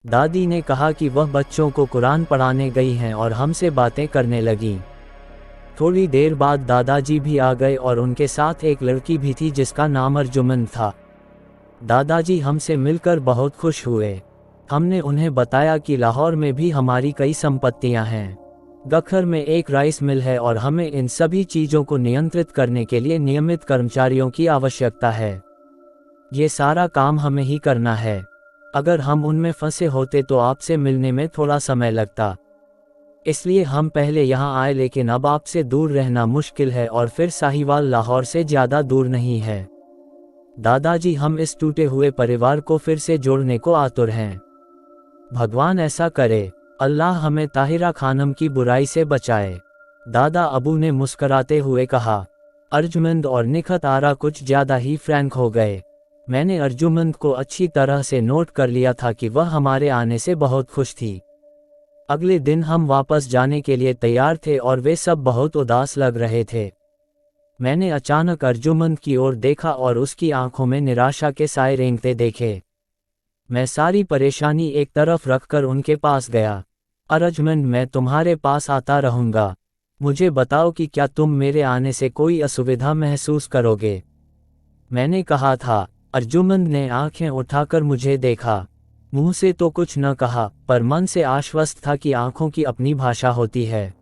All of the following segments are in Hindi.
दादी ने कहा कि वह बच्चों को कुरान पढ़ाने गई हैं और हमसे बातें करने लगी। थोड़ी देर बाद दादाजी भी आ गए और उनके साथ एक लड़की भी थी जिसका नाम अर्जुमंद था। दादाजी हमसे मिलकर बहुत खुश हुए। हमने उन्हें बताया कि लाहौर में भी हमारी कई संपत्तियां हैं। गखर में एक राइस मिल है और हमें इन सभी चीज़ों को नियंत्रित करने के लिए नियमित कर्मचारियों की आवश्यकता है। ये सारा काम हमें ही करना है। अगर हम उनमें फंसे होते तो आपसे मिलने में थोड़ा समय लगता, इसलिए हम पहले यहाँ आए, लेकिन अब आपसे दूर रहना मुश्किल है और फिर साहिवाल लाहौर से ज़्यादा दूर नहीं है। दादाजी, हम इस टूटे हुए परिवार को फिर से जोड़ने को आतुर हैं। भगवान ऐसा करे। अल्लाह हमें ताहिरा खानम की बुराई से बचाए। दादा अबू ने मुस्कराते हुए कहा। अर्जुमंद और निखत आरा कुछ ज़्यादा ही फ्रैंक हो गए। मैंने अर्जुमंद को अच्छी तरह से नोट कर लिया था कि वह हमारे आने से बहुत खुश थी। अगले दिन हम वापस जाने के लिए तैयार थे और वे सब बहुत उदास लग रहे थे। मैंने अचानक अर्जुमंद की ओर देखा और उसकी आंखों में निराशा के साए रेंगते देखे। मैं सारी परेशानी एक तरफ रखकर उनके पास गया। अर्जुमंद, मैं तुम्हारे पास आता रहूँगा। मुझे बताओ कि क्या तुम मेरे आने से कोई असुविधा महसूस करोगे? मैंने कहा था। अर्जुमंद ने आंखें उठाकर मुझे देखा। मुंह से तो कुछ न कहा, पर मन से आश्वस्त था कि आंखों की अपनी भाषा होती है।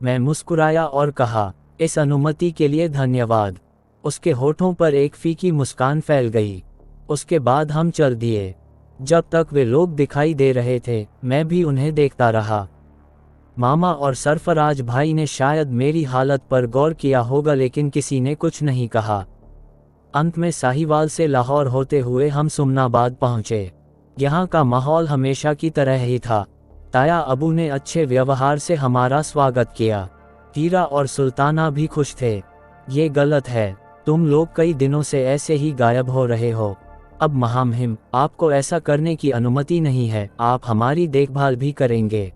मैं मुस्कुराया और कहा, इस अनुमति के लिए धन्यवाद। उसके होठों पर एक फीकी मुस्कान फैल गई। उसके बाद हम चल दिए। जब तक वे लोग दिखाई दे रहे थे, मैं भी उन्हें देखता रहा। मामा और सरफराज भाई ने शायद मेरी हालत पर गौर किया होगा, लेकिन किसी ने कुछ नहीं कहा। अंत में साहिवाल से लाहौर होते हुए हम सुमनाबाद पहुंचे। यहाँ का माहौल हमेशा की तरह ही था। ताया अबू ने अच्छे व्यवहार से हमारा स्वागत किया। हीरा और सुल्ताना भी खुश थे। ये गलत है, तुम लोग कई दिनों से ऐसे ही गायब हो रहे हो। अब महामहिम, आपको ऐसा करने की अनुमति नहीं है। आप हमारी देखभाल भी करेंगे।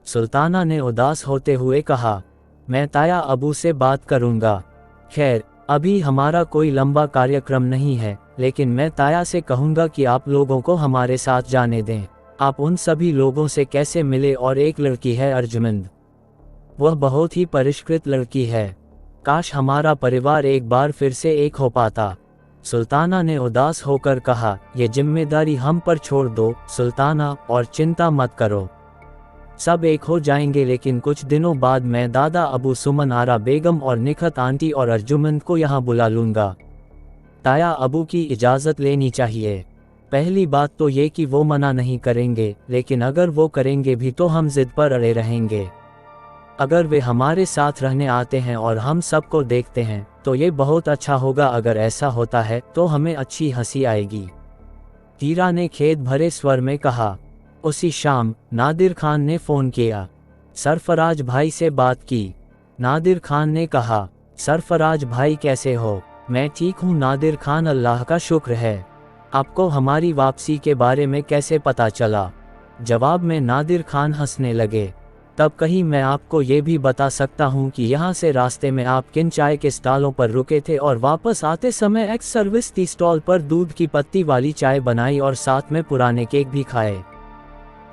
सुल्ताना ने उदास होते हुए कहा, मैं ताया अबू से बात करूंगा। खैर, अभी हमारा कोई लंबा कार्यक्रम नहीं है, लेकिन मैं ताया से कहूंगा कि आप लोगों को हमारे साथ जाने दें। आप उन सभी लोगों से कैसे मिले? और एक लड़की है अर्जुमंद, वह बहुत ही परिष्कृत लड़की है। काश हमारा परिवार एक बार फिर से एक हो पाता। सुल्ताना ने उदास होकर कहा, यह जिम्मेदारी हम पर छोड़ दो सुल्ताना, और चिंता मत करो, सब एक हो जाएंगे। लेकिन कुछ दिनों बाद मैं दादा अबू, सुमन आरा बेगम और निखत आंटी और अर्जुमंद को यहाँ बुला लूँगा। ताया अबू की इजाज़त लेनी चाहिए। पहली बात तो ये कि वो मना नहीं करेंगे, लेकिन अगर वो करेंगे भी तो हम जिद पर अड़े रहेंगे। अगर वे हमारे साथ रहने आते हैं और हम सबको देखते हैं तो ये बहुत अच्छा होगा। अगर ऐसा होता है तो हमें अच्छी हंसी आएगी। हीरा ने खेद भरे स्वर में कहा। उसी शाम नादिर खान ने फ़ोन किया। सरफराज भाई से बात की। नादिर खान ने कहा, सरफराज भाई कैसे हो? मैं ठीक हूँ नादिर खान, अल्लाह का शुक्र है। आपको हमारी वापसी के बारे में कैसे पता चला? जवाब में नादिर खान हंसने लगे। तब कहीं मैं आपको ये भी बता सकता हूँ कि यहाँ से रास्ते में आप किन चाय के स्टॉलों पर रुके थे और वापस आते समय एक्स सर्विस टी स्टॉल पर दूध की पत्ती वाली चाय बनाई और साथ में पुराने केक भी खाए।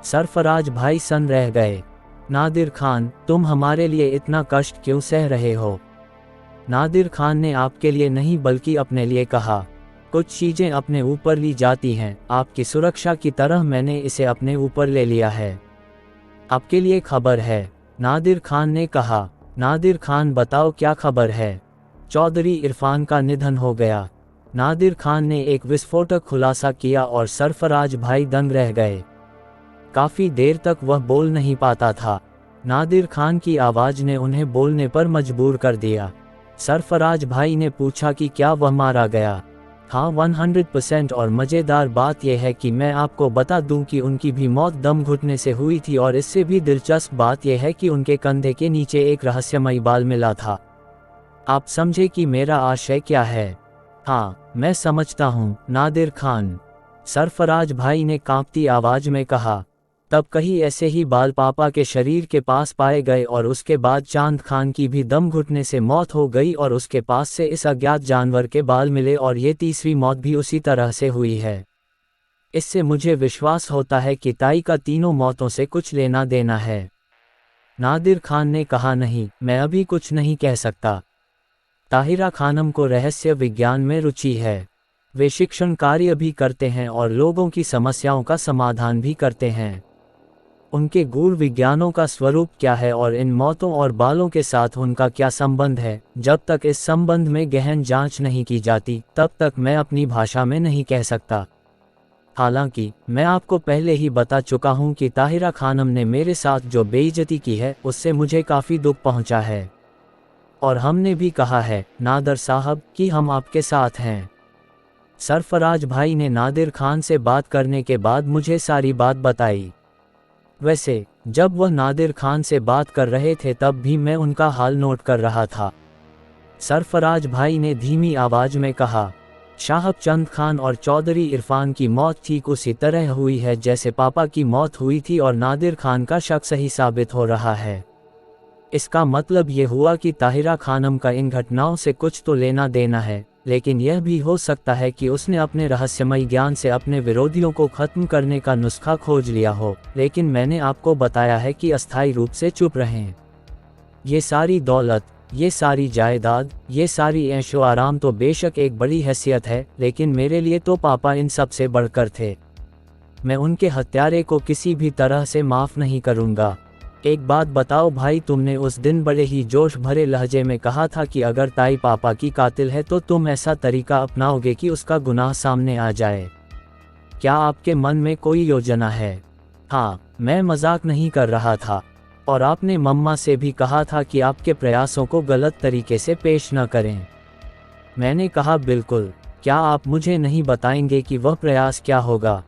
सरफराज भाई सन रह गए। नादिर खान, तुम हमारे लिए इतना कष्ट क्यों सह रहे हो? नादिर खान ने आपके लिए नहीं बल्कि अपने लिए कहा। कुछ चीज़ें अपने ऊपर ली जाती हैं, आपकी सुरक्षा की तरह मैंने इसे अपने ऊपर ले लिया है। आपके लिए खबर है, नादिर खान ने कहा। नादिर खान, बताओ क्या खबर है? चौधरी इरफान का निधन हो गया। नादिर खान ने एक विस्फोटक खुलासा किया और सरफराज भाई दंग रह गए। काफ़ी देर तक वह बोल नहीं पाता था। नादिर खान की आवाज़ ने उन्हें बोलने पर मजबूर कर दिया। सरफराज भाई ने पूछा कि क्या वह मारा गया? हाँ, 100%। और मज़ेदार बात यह है कि मैं आपको बता दूं कि उनकी भी मौत दम घुटने से हुई थी, और इससे भी दिलचस्प बात यह है कि उनके कंधे के नीचे एक रहस्यमयी बाल मिला था। आप समझे कि मेरा आशय क्या है? हाँ, मैं समझता हूँ नादिर खान, सरफराज भाई ने कांपती आवाज़ में कहा। तब कहीं ऐसे ही बाल पापा के शरीर के पास पाए गए और उसके बाद चांद खान की भी दम घुटने से मौत हो गई और उसके पास से इस अज्ञात जानवर के बाल मिले, और ये तीसरी मौत भी उसी तरह से हुई है। इससे मुझे विश्वास होता है कि ताई का तीनों मौतों से कुछ लेना देना है। नादिर खान ने कहा, नहीं, मैं अभी कुछ नहीं कह सकता। ताहिरा खानम को रहस्य विज्ञान में रुचि है। वे शिक्षण कार्य भी करते हैं और लोगों की समस्याओं का समाधान भी करते हैं। उनके गूढ़ विज्ञानों का स्वरूप क्या है और इन मौतों और बालों के साथ उनका क्या संबंध है, जब तक इस संबंध में गहन जांच नहीं की जाती तब तक मैं अपनी भाषा में नहीं कह सकता। हालांकि मैं आपको पहले ही बता चुका हूं कि ताहिरा खानम ने मेरे साथ जो बेइज्जती की है उससे मुझे काफ़ी दुख पहुंचा है। और हमने भी कहा है, नादर साहब, कि हम आपके साथ हैं। सरफराज भाई ने नादिर खान से बात करने के बाद मुझे सारी बात बताई। वैसे जब वह नादिर खान से बात कर रहे थे तब भी मैं उनका हाल नोट कर रहा था। सरफराज भाई ने धीमी आवाज में कहा, शाहब चंद खान और चौधरी इरफान की मौत ठीक उसी तरह हुई है जैसे पापा की मौत हुई थी और नादिर खान का शक सही साबित हो रहा है। इसका मतलब ये हुआ कि ताहिरा खानम का इन घटनाओं से कुछ तो लेना देना है, लेकिन यह भी हो सकता है कि उसने अपने रहस्यमय ज्ञान से अपने विरोधियों को खत्म करने का नुस्खा खोज लिया हो। लेकिन मैंने आपको बताया है कि अस्थायी रूप से चुप रहें। ये सारी दौलत, ये सारी जायदाद, ये सारी ऐशो आराम तो बेशक एक बड़ी हैसियत है, लेकिन मेरे लिए तो पापा इन सब से बढ़कर थे। मैं उनके हत्यारे को किसी भी तरह से माफ़ नहीं करूँगा। एक बात बताओ भाई, तुमने उस दिन बड़े ही जोश भरे लहजे में कहा था कि अगर ताई पापा की कातिल है तो तुम ऐसा तरीका अपनाओगे कि उसका गुनाह सामने आ जाए। क्या आपके मन में कोई योजना है? हाँ, मैं मजाक नहीं कर रहा था। और आपने मम्मा से भी कहा था कि आपके प्रयासों को गलत तरीके से पेश न करें। मैंने कहा, बिल्कुल। क्या आप मुझे नहीं बताएंगे कि वह प्रयास क्या होगा?